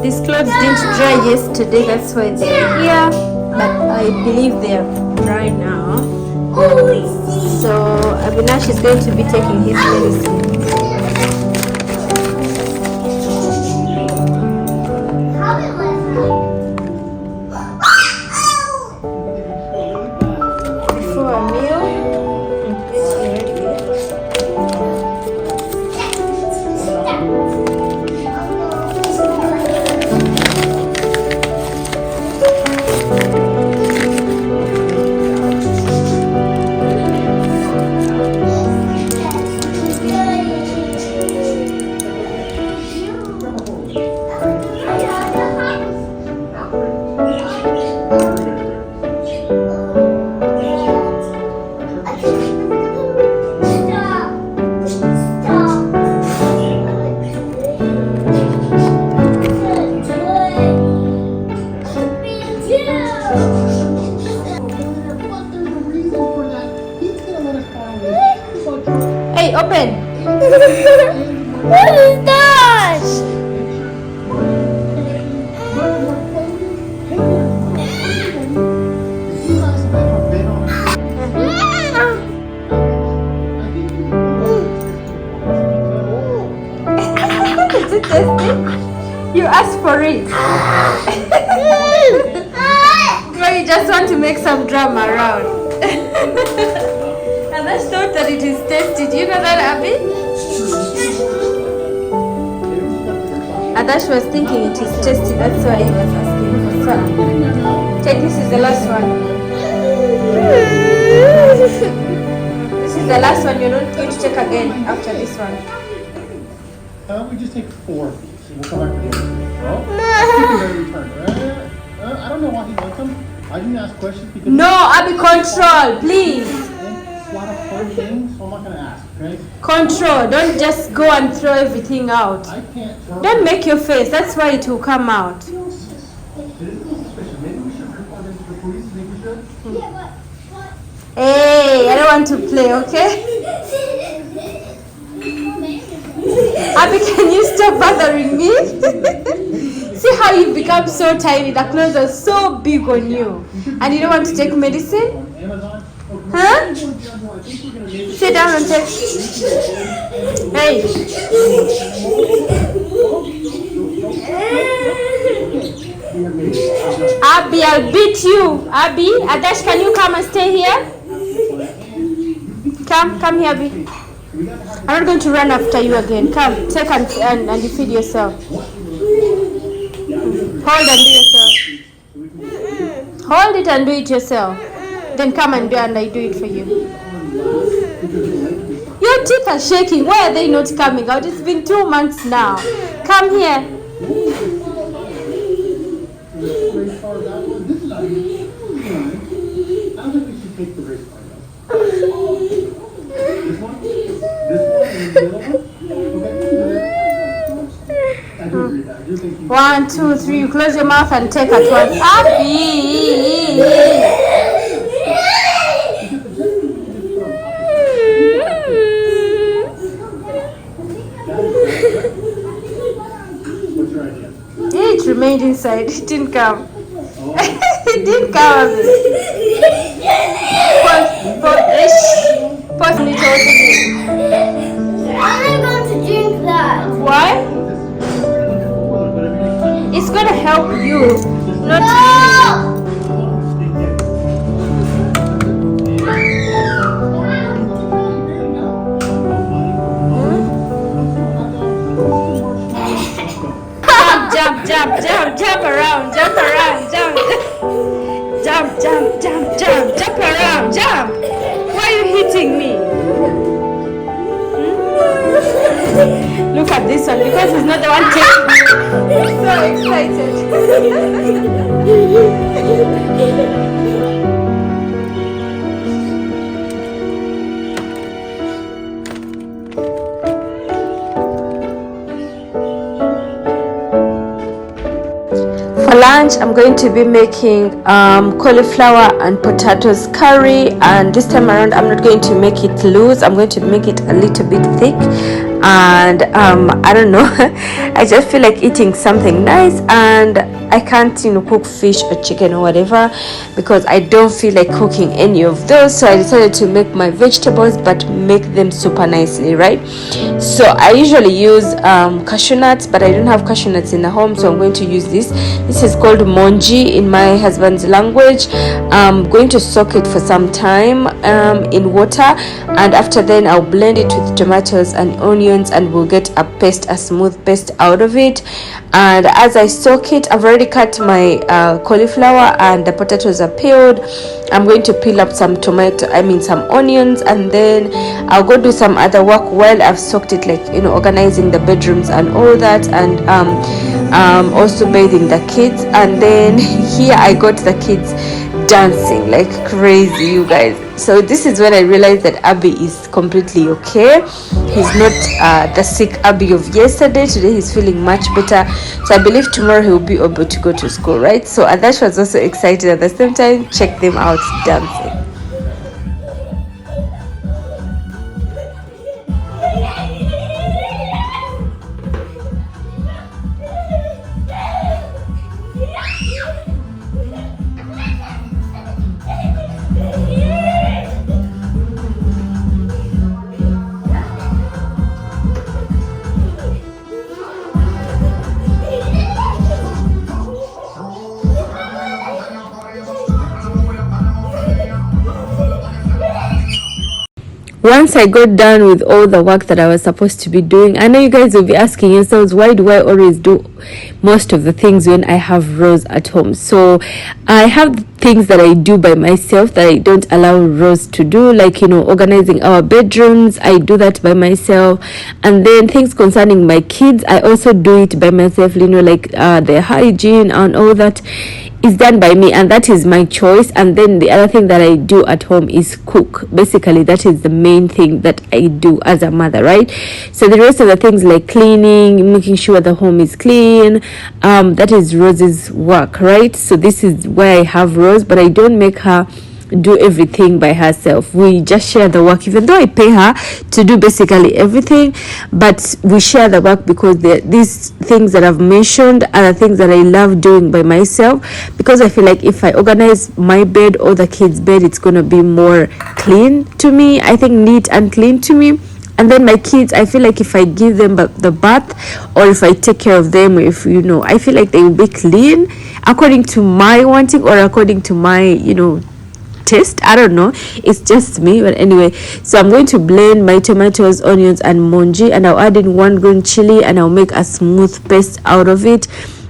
These clothes didn't dry yesterday, that's why they're here. But I believe they're dry now. So Avinash is going to be taking his medicine. Before a meal, it's ready. Hey, open! What is that? Is it tasty? You asked for it. But you just want to make some drama around. And I thought that it is tasty. Do you know that, Abby? Adash was thinking it is tasty. That's why he was asking for some. Take, this is the last one. This is the last one. You're not going to take again after this one. We just take 4 of these and we'll come back to the I don't know why he wants them. I didn't ask questions because... No, Abby, control, please. It's a lot of fun things, so I'm not going to ask, okay? Control. Don't just go and throw everything out. I can't throw... Don't make your face. That's why it will come out. Maybe we should report into the police. Think we should? Hey, I don't want to play, okay? Abby, can you stop bothering me? See how you become so tiny. The clothes are so big on you. And you don't want to take medicine? Huh? Sit down and take... Hey. Abby, I'll beat you. Abby, Adash, can you come and stay here? Come here, Abby. I'm not going to run after you again. Come, take and you feed yourself. Hold and do yourself. Hold it and do it yourself. Then come and do and I do it for you. Your teeth are shaking. Why are they not coming out? It's been 2 months now. Come here. One, two, three. You close your mouth and take at once. Abby! It remained inside. It didn't come. It didn't come. Pause. I'm not going to drink that. Why? It's gonna help you. Not No! Jump around, jump around, jump. Why are you hitting me? Look at this one, because he's not the one taking me. He's so excited. For lunch, I'm going to be making cauliflower and potatoes curry, and this time around I'm not going to make it loose. I'm going to make it a little bit thick, and I don't know, I just feel like eating something nice, and I can't, cook fish or chicken or whatever because I don't feel like cooking any of those. So I decided to make my vegetables, but make them super nicely, right? So I usually use cashew nuts, but I don't have cashew nuts in the home, so I'm going to use this. This is called monji in my husband's language. I'm going to soak it for some time in water, and after then I'll blend it with tomatoes and onions, and we'll get a smooth paste out of it. And as I soak it, I've already cut my cauliflower, and the potatoes are peeled. I'm going to peel up some some onions, and then I'll go do some other work while I've soaked it, like organizing the bedrooms and all that, and also bathing the kids. And then here I got the kids dancing like crazy, you guys. So this is when I realized that Abby is completely okay. He's not the sick Abby of yesterday. Today he's feeling much better, so I believe tomorrow he'll be able to go to school, right? So Adash was also excited at the same time. Check them out dancing. Once I got done with all the work that I was supposed to be doing, I know you guys will be asking yourselves, why do I always do most of the things when I have Rose at home? So I have things that I do by myself that I don't allow Rose to do, like organizing our bedrooms. I do that by myself. And then things concerning my kids, I also do it by myself, like their hygiene and all that is done by me, and that is my choice. And then the other thing that I do at home is cook. Basically, that is the main thing that I do as a mother, right? So the rest of the things like cleaning, making sure the home is clean, that is Rose's work, right? So this is where I have Rose, but I don't make her do everything by herself. We just share the work, even though I pay her to do basically everything, but we share the work because these things that I've mentioned are the things that I love doing by myself, because I feel like if I organize my bed or the kids' bed, it's going to be more clean to me. I think neat and clean to me. And then my kids, I feel like if I give them the bath, or if I take care of them, if I feel like they will be clean according to my wanting, or according to my taste. I don't know, it's just me. But anyway, so I'm going to blend my tomatoes, onions and monji, and I'll add in 1 green chili, and I'll make a smooth paste out of it.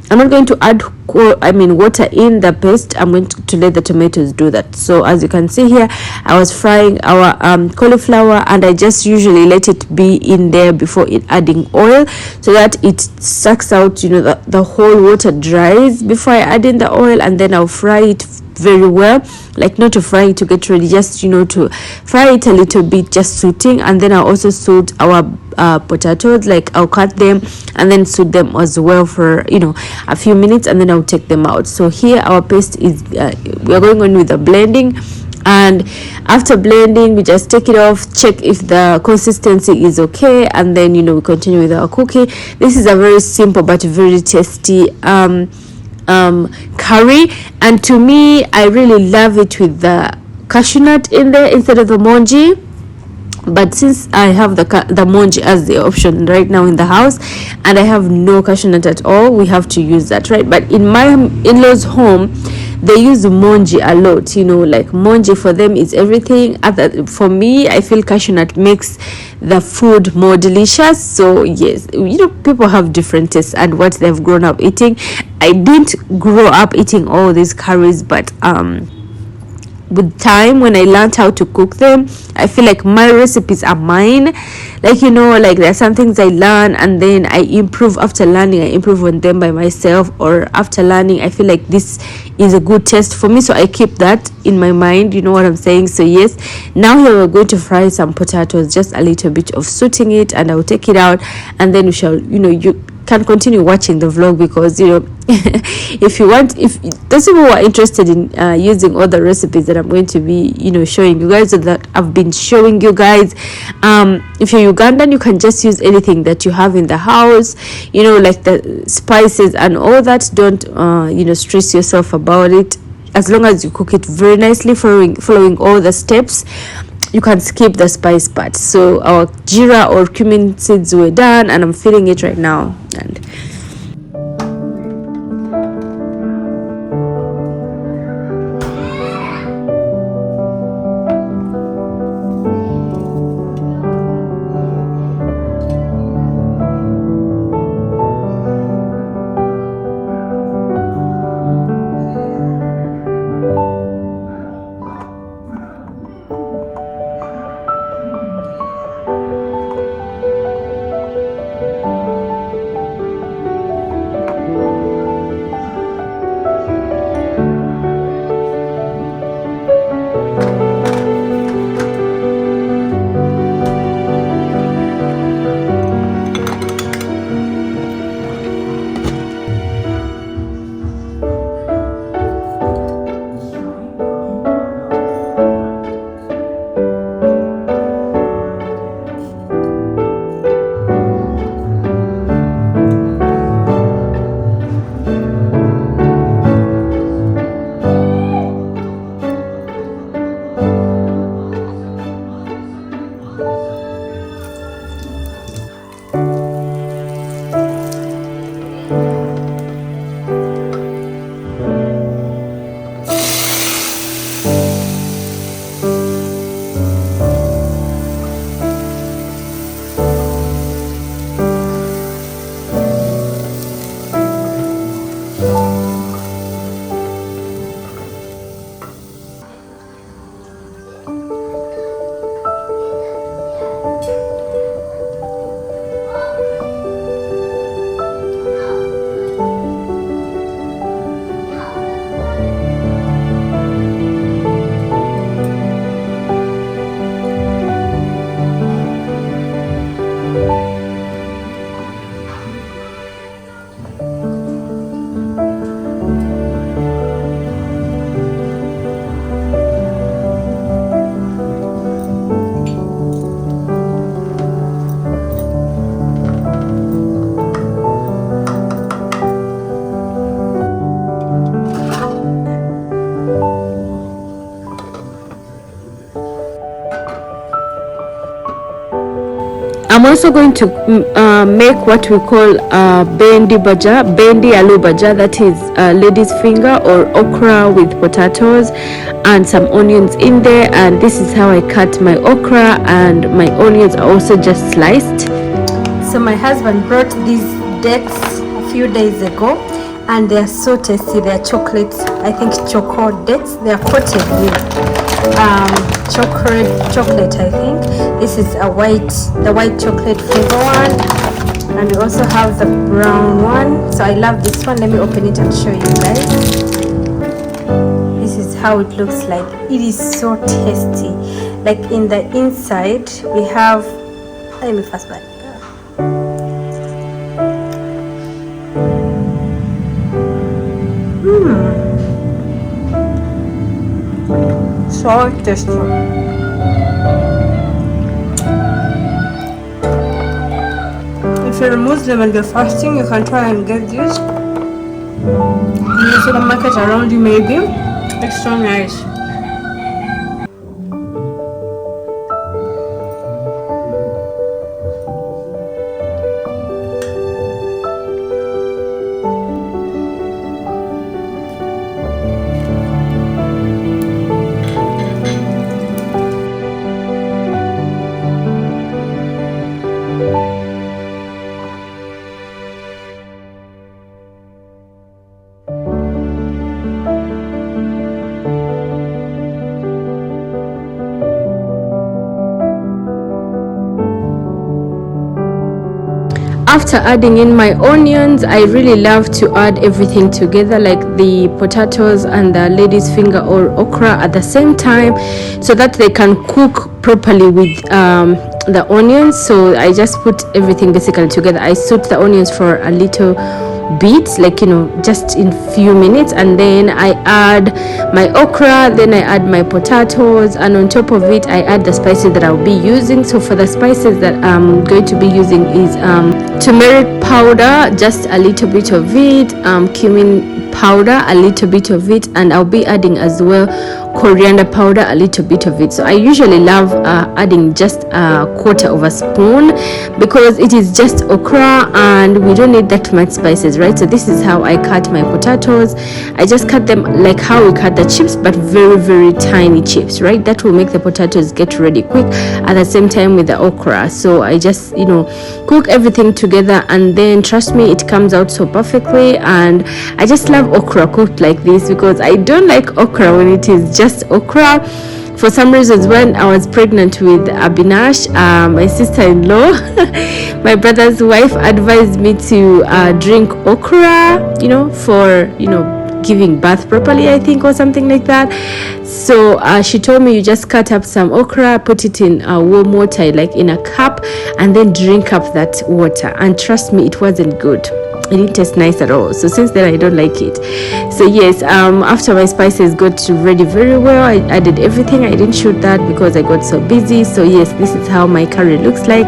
I'm not going to add water in the paste. I'm going to let the tomatoes do that. So as you can see here, I was frying our cauliflower, and I just usually let it be in there before adding oil, so that it sucks out the whole water dries before I add in the oil. And then I'll fry it very well, like not to fry it to get ready, just to fry it a little bit, just suiting. And then I'll also suit our potatoes, like I'll cut them and then suit them as well for a few minutes, and then I'll take them out. So here our paste is we're going on with the blending, and after blending we just take it off, check if the consistency is okay, and then we continue with our cooking. This is a very simple but very tasty curry, and to me I really love it with the cashew nut in there instead of the monji. But since I have the monji as the option right now in the house, and I have no cashew nut at all, we have to use that, right? But in my in-laws home, they use monji a lot, like monji for them is everything. For me, I feel cashew nut makes the food more delicious. So yes, people have different tastes and what they've grown up eating. I didn't grow up eating all these curries, but with time, when I learned how to cook them, I feel like my recipes are mine. Like there are some things I learn, and then I improve after learning. I improve on them by myself, or after learning I feel like this is a good taste for me, so I keep that in my mind. You know what I'm saying? So yes, now here we're going to fry some potatoes, just a little bit of sauteing it, and I'll take it out, and then we shall can continue watching the vlog, because if those people who are interested in using all the recipes that I'm going to be showing you guys, that I've been showing you guys, if you're Ugandan, you can just use anything that you have in the house, like the spices and all that. Don't stress yourself about it. As long as you cook it very nicely, following all the steps, you can skip the spice part. So our jeera or cumin seeds were done, and I'm feeling it right now. And I'm also going to make what we call bendi aloo baja, that is lady's finger or okra with potatoes and some onions in there. And this is how I cut my okra, and my onions are also just sliced. So my husband brought these dates a few days ago, and they're so tasty. They're chocolates, I think choco dates. They're coated with chocolate. I think this is the white chocolate flavor one, and we also have the brown one. So I love this one. Let me open it and show you guys. This is how it looks like. It is so tasty. Like in the inside we have, let me fast back. So tasty. If you're a Muslim and you're fasting, you can try and get this in the supermarket around you, maybe. It's so nice. After adding in my onions, I really love to add everything together, like the potatoes and the lady's finger or okra at the same time, so that they can cook properly with the onions, so I just put everything basically together. I saute the onions for a little bit, like, you know, just in few minutes, and then I add my okra, then I add my potatoes, and on top of it I add the spices that I'll be using. So for the spices that I'm going to be using is turmeric powder, just a little bit of it, cumin powder, a little bit of it, and I'll be adding as well coriander powder, a little bit of it. So I usually love adding just a quarter of a spoon because it is just okra and we don't need that much spices, right? So this is how I cut my potatoes. I just cut them like how we cut the chips, but very, very tiny chips, right? That will make the potatoes get ready quick at the same time with the okra. So I just, you know, cook everything together, and then trust me, it comes out so perfectly. And I just love okra cooked like this because I don't like okra when it is just okra. For some reasons, when I was pregnant with Abinash, my sister-in-law, my brother's wife, advised me to drink okra, you know, for, you know, giving birth properly, I think, or something like that. So she told me you just cut up some okra, put it in warm water, like in a cup, and then drink up that water. And trust me, it wasn't good. It didn't taste nice at all. So since then I don't like it. So yes, after my spices got ready very well, I added everything. I didn't shoot that because I got so busy. So yes, this is how my curry looks like,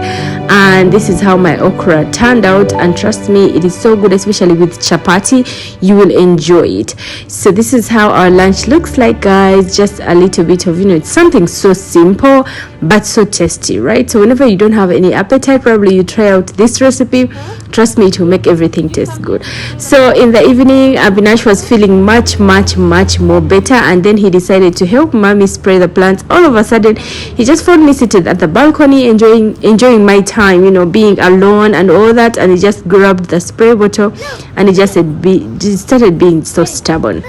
and this is how my okra turned out. And trust me, it is so good, especially with chapati. You will enjoy it. So this is how our lunch looks like, guys. Just a little bit of, you know, it's something so simple but so tasty, right? So whenever you don't have any appetite, probably you try out this recipe. Trust me, it will make everything taste good. So in the evening, Abinash was feeling much more better, and then he decided to help mommy spray the plants. All of a sudden, he just found me seated at the balcony enjoying my time, you know, being alone and all that, and he just grabbed the spray bottle and he just started being so stubborn.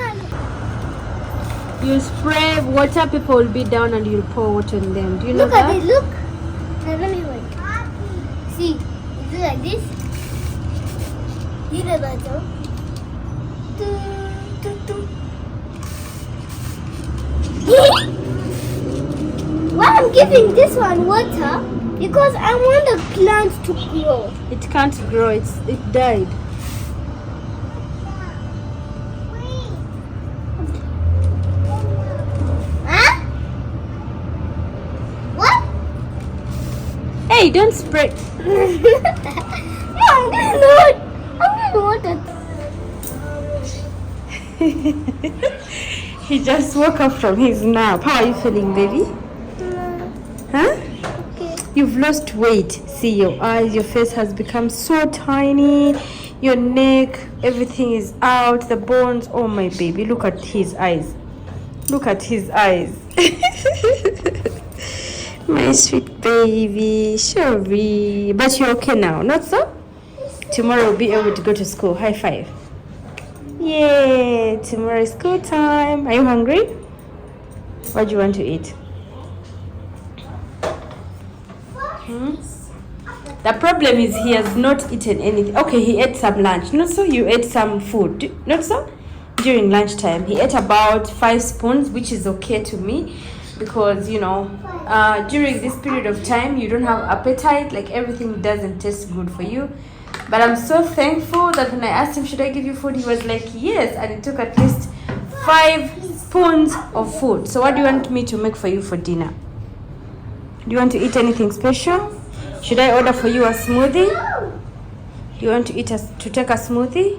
You spray water, people will be down and you'll pour water on them. Do you know look that? Look at it, look. Now let me wait. See, is it like this? You know that, huh? Why I'm giving this one water? Because I want the plant to grow. It can't grow. It died. Huh? What? Hey, don't spray. No, I'm gonna water. He just woke up from his nap. How are you feeling, baby? Huh? Okay. You've lost weight. See, your eyes, your face has become so tiny. Your neck, everything is out. The bones. Oh, my baby. Look at his eyes. Look at his eyes. My sweet baby. Sorry. But you're okay now, not so? Tomorrow we'll be able to go to school. High five. Yay! Tomorrow is school time. Are you hungry? What do you want to eat? The problem is he has not eaten anything. Okay, he ate some lunch. Not so? You ate some food. Not so? During lunchtime, he ate about 5 spoons, which is okay to me. Because, you know, during this period of time, you don't have appetite. Like, everything doesn't taste good for you. But I'm so thankful that when I asked him, should I give you food? He was like, yes. And it took at least 5 spoons of food. So what do you want me to make for you for dinner? Do you want to eat anything special? Should I order for you a smoothie? Do you want to take a smoothie?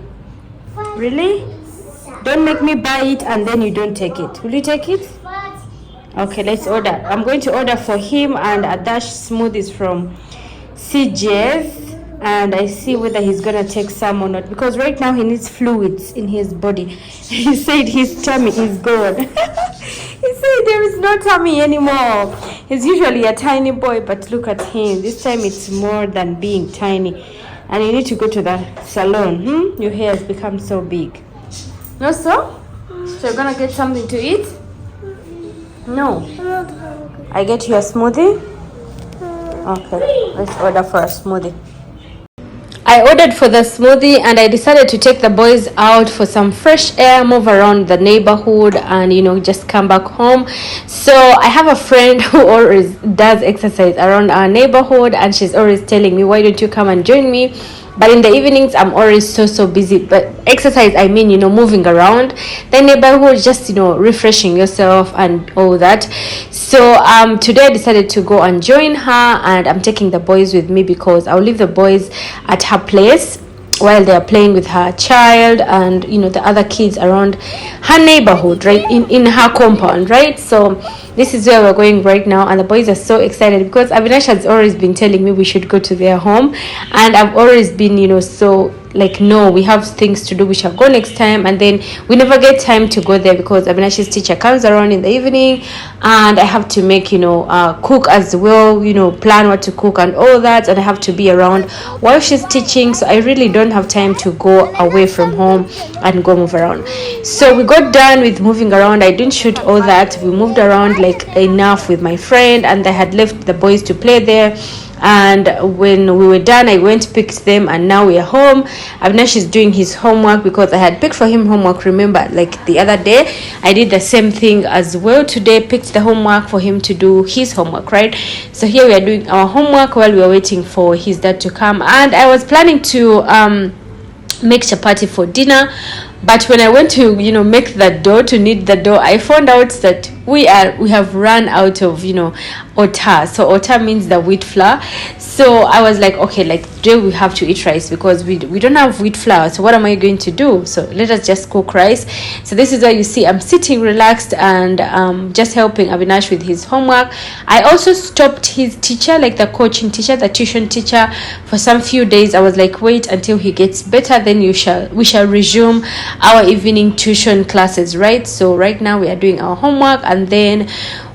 Really? Don't make me buy it and then you don't take it. Will you take it? Okay, let's order. I'm going to order for him and a dash smoothies from CJ's. And I see whether he's gonna take some or not, because right now he needs fluids in his body. He said his tummy is gone. He said there is no tummy anymore. He's usually a tiny boy, but look at him. This time it's more than being tiny. And you need to go to the salon. Your hair has become so big. No, so? So you're gonna get something to eat? No. I get you a smoothie? Okay, let's order for a smoothie. I ordered for the smoothie, and I decided to take the boys out for some fresh air, move around the neighborhood, and just come back home. So I have a friend who always does exercise around our neighborhood, and she's always telling me, why don't you come and join me? But in the evenings, I'm always so busy. But exercise, I mean, moving around the neighborhood, just refreshing yourself and all that. So today I decided to go and join her, and I'm taking the boys with me because I'll leave the boys at her place while they're playing with her child and the other kids around her neighborhood, right, in her compound, right? So this is where we're going right now, and the boys are so excited because Avinash has always been telling me we should go to their home, and I've always been so like, no, we have things to do, we shall go next time. And then we never get time to go there because Avinash's teacher comes around in the evening, and I have to make cook as well, plan what to cook and all that, and I have to be around while she's teaching. So I really don't have time to go away from home and go move around. So we got done with moving around. I didn't shoot all that. We moved around like enough with my friend, and I had left the boys to play there. And when we were done, I went picked them, and now we are home. Avinash is doing his homework because I had picked for him homework. Remember, like the other day, I did the same thing as well. Today, picked the homework for him to do his homework, right? So here we are doing our homework while we are waiting for his dad to come. And I was planning to make chapati for dinner, but when I went to make the dough, to knead the dough, I found out that we have run out of ota. So ota means the wheat flour. So I was like, okay, like today we have to eat rice because we don't have wheat flour. So what am I going to do? So let us just cook rice. So this is why you see I'm sitting relaxed and just helping Avinash with his homework. I also stopped his teacher, like the coaching teacher, the tuition teacher, for some few days. I was like, wait until he gets better, then we shall resume our evening tuition classes, right? So right now we are doing our homework, and then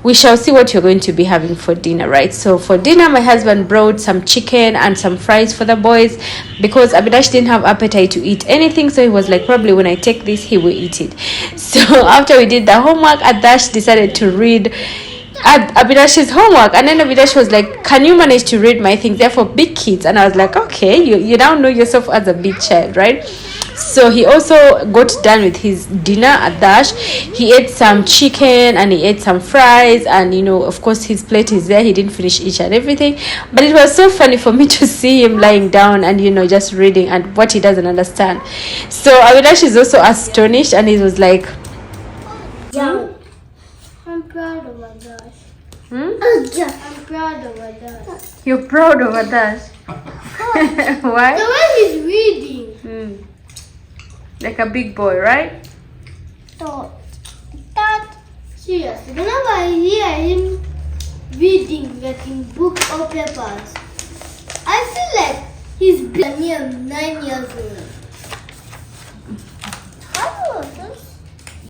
we shall see what you're going to be having for dinner, right? So for dinner, my husband brought some chicken and some fries for the boys because Abidash didn't have appetite to eat anything. So he was like, probably when I take this, he will eat it. So after we did the homework, Adash decided to read Abidash's homework, and then Abidash was like, can you manage to read my things? They're for big kids. And I was like, okay, you now know yourself as a big child, right? So he also got done with his dinner at Dash. He ate some chicken and he ate some fries, and of course his plate is there. He didn't finish each and everything, but it was so funny for me to see him lying down and just reading and what he doesn't understand. So Avilash is also astonished, and he was like, yeah, I'm proud of Adash. I'm proud of Adash. You're proud of Adash? Why? The way he's reading. Like a big boy, right? That seriously, whenever I hear him reading like in books or papers, I feel like he's near 9 years old.